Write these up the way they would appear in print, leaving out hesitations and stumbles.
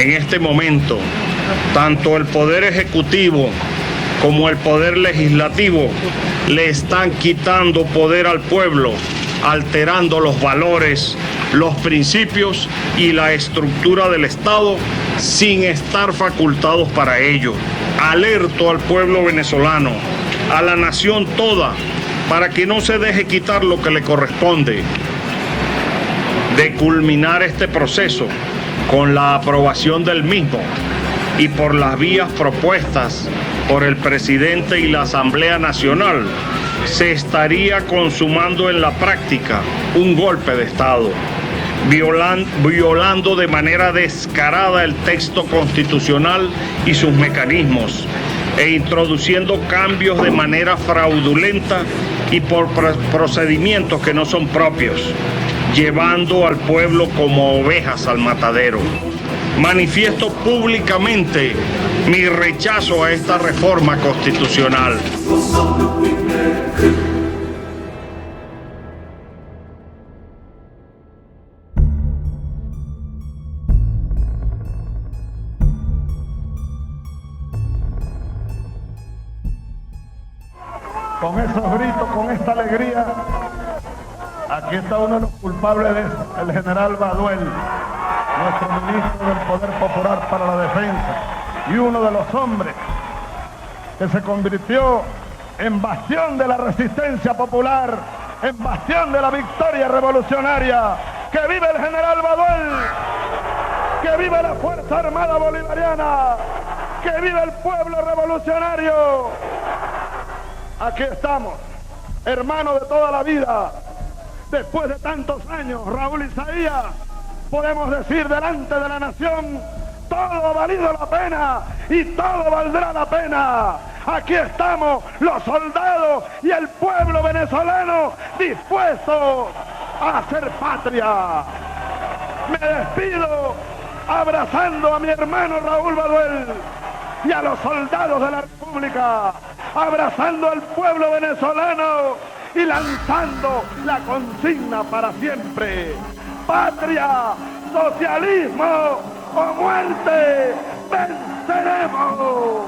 En este momento, tanto el Poder Ejecutivo como el Poder Legislativo le están quitando poder al pueblo, alterando los valores, los principios y la estructura del Estado sin estar facultados para ello. Alerto al pueblo venezolano, a la nación toda, para que no se deje quitar lo que le corresponde, de culminar este proceso con la aprobación del mismo y por las vías propuestas por el presidente y la Asamblea Nacional, se estaría consumando en la práctica un golpe de Estado, violando de manera descarada el texto constitucional y sus mecanismos, e introduciendo cambios de manera fraudulenta y por procedimientos que no son propios, llevando al pueblo como ovejas al matadero. Manifiesto públicamente mi rechazo a esta reforma constitucional. Con esos gritos, con esta alegría, aquí está uno de los culpables de eso, el general Baduel, nuestro ministro del Poder Popular para la Defensa, y uno de los hombres que se convirtió en bastión de la resistencia popular, en bastión de la victoria revolucionaria. ¡Que vive el general Baduel! ¡Que vive la Fuerza Armada Bolivariana! ¡Que vive el pueblo revolucionario! Aquí estamos, hermanos de toda la vida. Después de tantos años, Raúl Isaías, podemos decir delante de la nación: todo ha valido la pena y todo valdrá la pena. Aquí estamos los soldados y el pueblo venezolano dispuestos a hacer patria. Me despido abrazando a mi hermano Raúl Baduel y a los soldados de la República, abrazando al pueblo venezolano y lanzando la consigna para siempre: patria, socialismo o muerte, venceremos.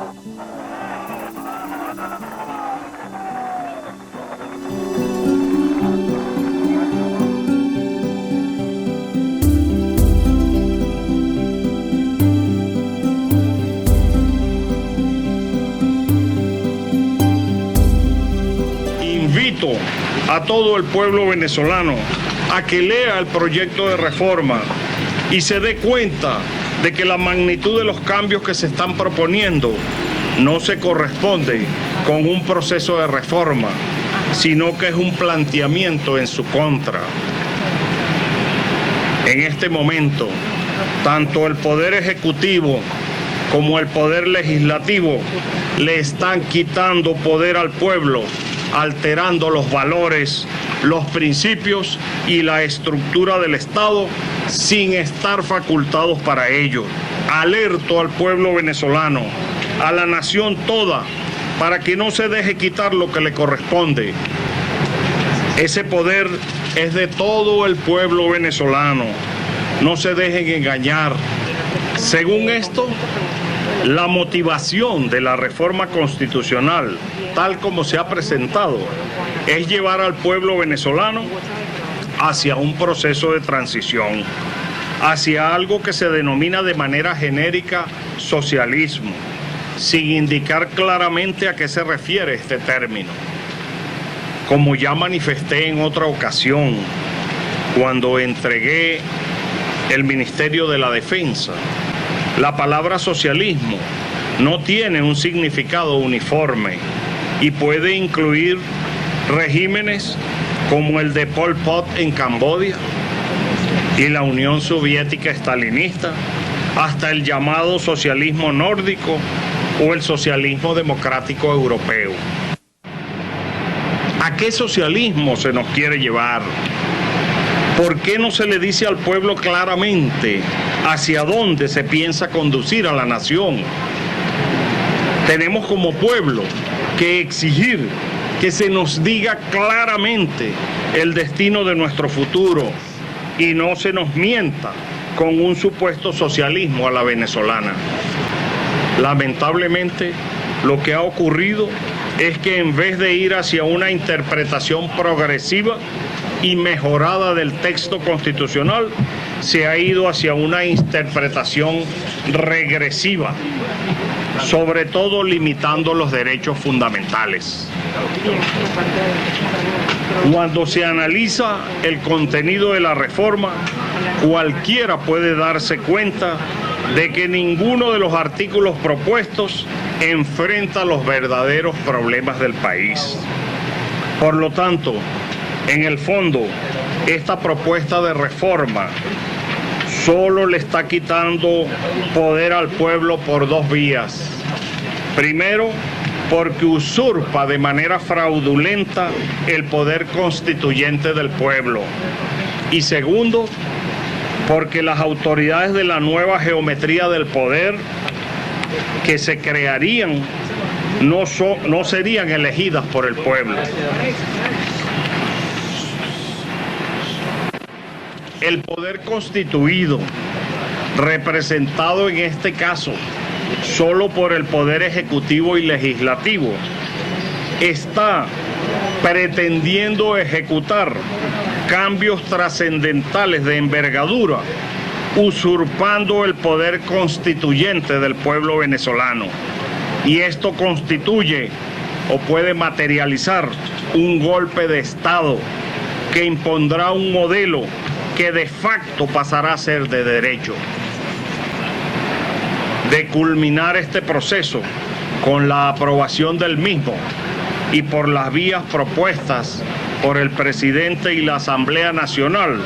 Invito a todo el pueblo venezolano a que lea el proyecto de reforma y se dé cuenta de que la magnitud de los cambios que se están proponiendo no se corresponde con un proceso de reforma, sino que es un planteamiento en su contra. En este momento, tanto el Poder Ejecutivo como el Poder Legislativo le están quitando poder al pueblo, alterando los valores, los principios y la estructura del Estado sin estar facultados para ello. Alerto al pueblo venezolano, a la nación toda, para que no se deje quitar lo que le corresponde. Ese poder es de todo el pueblo venezolano. No se dejen engañar. Según esto, la motivación de la reforma constitucional, tal como se ha presentado, es llevar al pueblo venezolano hacia un proceso de transición, hacia algo que se denomina de manera genérica socialismo, sin indicar claramente a qué se refiere este término. Como ya manifesté en otra ocasión, cuando entregué el Ministerio de la Defensa, la palabra socialismo no tiene un significado uniforme y puede incluir regímenes como el de Pol Pot en Camboya y la Unión Soviética estalinista, hasta el llamado socialismo nórdico o el socialismo democrático europeo. ¿A qué socialismo se nos quiere llevar? ¿Por qué no se le dice al pueblo claramente hacia dónde se piensa conducir a la nación? Tenemos como pueblo que exigir que se nos diga claramente el destino de nuestro futuro y no se nos mienta con un supuesto socialismo a la venezolana. Lamentablemente, lo que ha ocurrido es que en vez de ir hacia una interpretación progresiva y mejorada del texto constitucional, se ha ido hacia una interpretación regresiva, sobre todo limitando los derechos fundamentales. Cuando se analiza el contenido de la reforma, cualquiera puede darse cuenta de que ninguno de los artículos propuestos enfrenta los verdaderos problemas del país. Por lo tanto, en el fondo, esta propuesta de reforma solo le está quitando poder al pueblo por dos vías. Primero, porque usurpa de manera fraudulenta el poder constituyente del pueblo. Y segundo, porque las autoridades de la nueva geometría del poder que se crearían no serían elegidas por el pueblo. El poder constituido, representado en este caso solo por el poder ejecutivo y legislativo, está pretendiendo ejecutar cambios trascendentales de envergadura, usurpando el poder constituyente del pueblo venezolano. Y esto constituye o puede materializar un golpe de Estado que impondrá un modelo que de facto pasará a ser de derecho. De culminar este proceso con la aprobación del mismo y por las vías propuestas por el presidente y la Asamblea Nacional,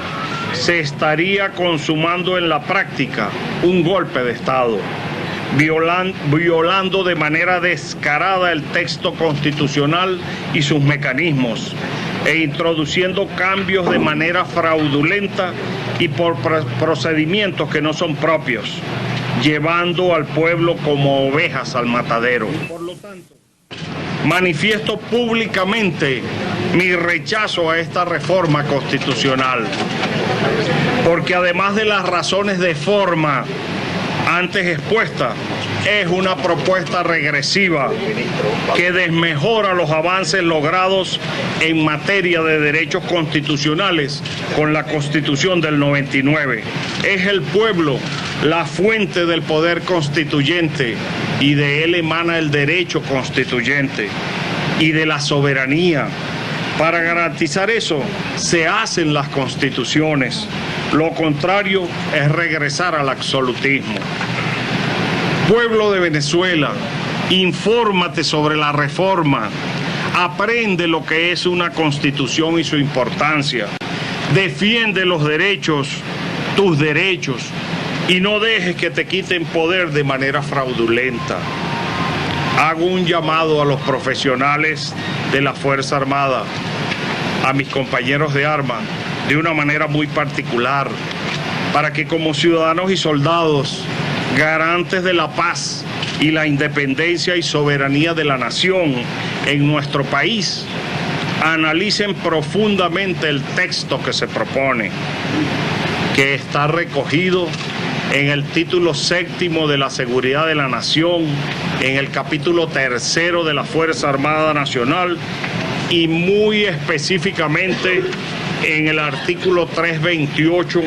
se estaría consumando en la práctica un golpe de Estado, violando de manera descarada el texto constitucional y sus mecanismos, e introduciendo cambios de manera fraudulenta y por procedimientos que no son propios, llevando al pueblo como ovejas al matadero. Por lo tanto, manifiesto públicamente mi rechazo a esta reforma constitucional, porque además de las razones de forma antes expuestas, es una propuesta regresiva que desmejora los avances logrados en materia de derechos constitucionales con la Constitución del 99. Es el pueblo la fuente del poder constituyente y de él emana el derecho constituyente y de la soberanía. Para garantizar eso se hacen las constituciones. Lo contrario es regresar al absolutismo. Pueblo de Venezuela, infórmate sobre la reforma, aprende lo que es una constitución y su importancia, defiende los derechos, tus derechos, y no dejes que te quiten poder de manera fraudulenta. Hago un llamado a los profesionales de la Fuerza Armada, a mis compañeros de armas, de una manera muy particular, para que como ciudadanos y soldados, garantes de la paz y la independencia y soberanía de la nación en nuestro país, analicen profundamente el texto que se propone, que está recogido en el título 7º de la Seguridad de la Nación, en el capítulo 3 de la Fuerza Armada Nacional y muy específicamente en el artículo 328,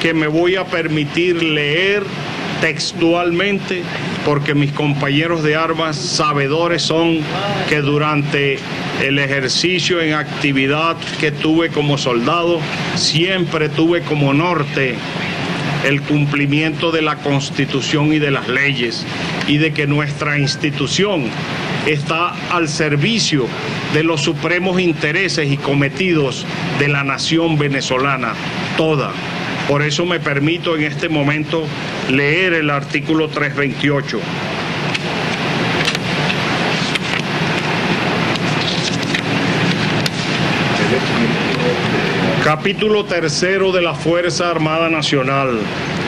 que me voy a permitir leer textualmente, porque mis compañeros de armas sabedores son que durante el ejercicio en actividad que tuve como soldado, siempre tuve como norte el cumplimiento de la Constitución y de las leyes, y de que nuestra institución está al servicio de los supremos intereses y cometidos de la nación venezolana toda. Por eso me permito en este momento leer el artículo 328. Capítulo 3 de la Fuerza Armada Nacional,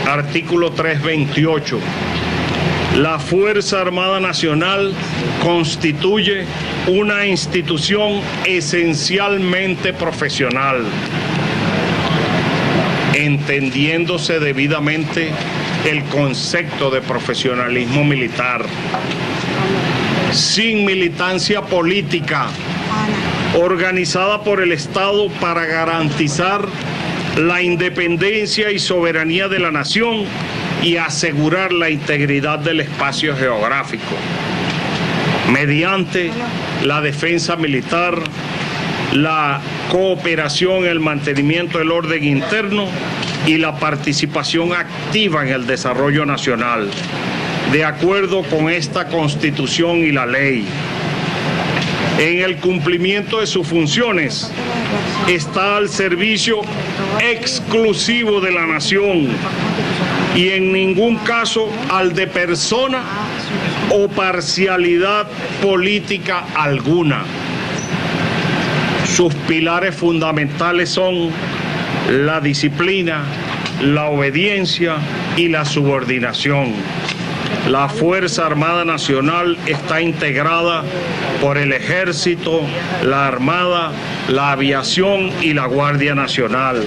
artículo 328. La Fuerza Armada Nacional constituye una institución esencialmente profesional. entendiéndose debidamente el concepto de profesionalismo militar, sin militancia política, organizada por el Estado para garantizar la independencia y soberanía de la nación y asegurar la integridad del espacio geográfico, mediante la defensa militar, la cooperación en el mantenimiento del orden interno y la participación activa en el desarrollo nacional, de acuerdo con esta Constitución y la ley. En el cumplimiento de sus funciones está al servicio exclusivo de la nación y en ningún caso al de persona o parcialidad política alguna. Sus pilares fundamentales son la disciplina, la obediencia y la subordinación. La Fuerza Armada Nacional está integrada por el Ejército, la Armada, la Aviación y la Guardia Nacional,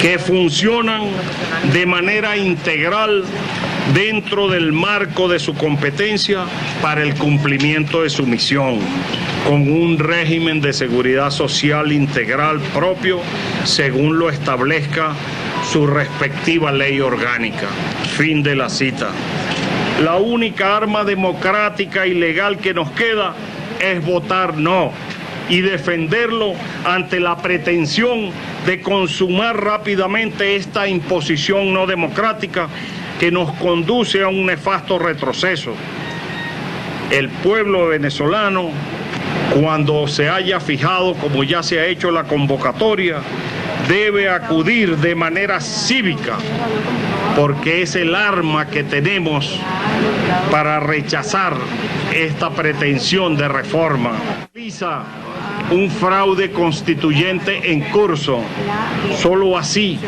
que funcionan de manera integral dentro del marco de su competencia para el cumplimiento de su misión, con un régimen de seguridad social integral propio según lo establezca su respectiva ley orgánica. Fin de la cita. La única arma democrática y legal que nos queda es votar no y defenderlo ante la pretensión de consumar rápidamente esta imposición no democrática que nos conduce a un nefasto retroceso. El pueblo venezolano, cuando se haya fijado, como ya se ha hecho la convocatoria, debe acudir de manera cívica, porque es el arma que tenemos para rechazar esta pretensión de reforma. Un fraude constituyente en curso. Solo así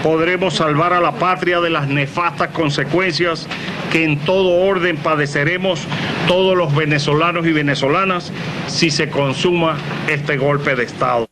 podremos salvar a la patria de las nefastas consecuencias que en todo orden padeceremos todos los venezolanos y venezolanas si se consuma este golpe de Estado.